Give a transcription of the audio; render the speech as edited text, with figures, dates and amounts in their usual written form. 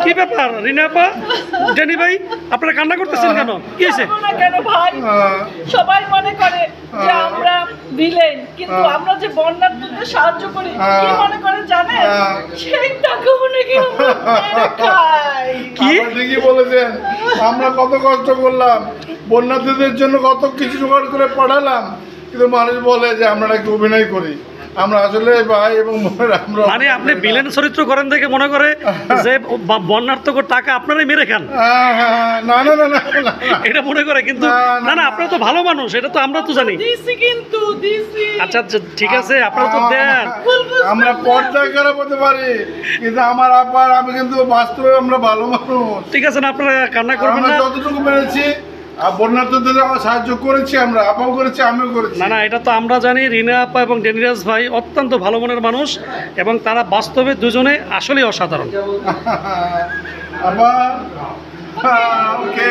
কি ব্যাপার রিনা আপা, ড্যানি ভাই, আপনারা কান্না করতেছেন কেন? কি হয়েছে? কেন ভাই, সবাই মনে করে যে আমরা ভিলেন, কিন্তু আমরা যে বন্যার্থদের সাহায্য করি কি মনে করে জানেন? সেই টাকা নাকি আমরা খাই। কি ঠিকই বলেছেন, আমরা কত কষ্ট করলাম, বন্যার্থীদের জন্য কত কিছু জোগাড় করে পাঠালাম, কিন্তু মানুষ বলে যে আমরা নাকি অভিনয় করি। আমরা আসলে ভাই এবং আমরা মানে আপনি ভিলেন চরিত্র করেন দেখে মনে করে যে বন্যার্থক টাকা আপনারাই মেরে খান, না না না না না, এটা মনে করে। কিন্তু না না, আপনারা তো ভালো মানুষ, এটা তো আমরা তো জানি। দিছি কিন্তু দিছি। আচ্ছা আচ্ছা, ঠিক আছে, আপনারা তো দেন। আমরা পর্দায় খারাপ হতে পারি, কিন্তু আমার আপার আমি কিন্তু বাস্তবে আমরা ভালো মানুষ। ঠিক আছে না, আপনারা কান্না করবেন আমরা না। যতটুকু পেরেছি বন্যার্থীদের সাহায্য করেছি, আমরা আপাও করেছি, আমিও করেছি। না না, এটা তো আমরা জানি। রিনা আপা এবং ড্যানিরাজ ভাই অত্যন্ত ভালো মনের মানুষ এবং তারা বাস্তবে দুজনে আসলেই অসাধারণ। আবার ওকে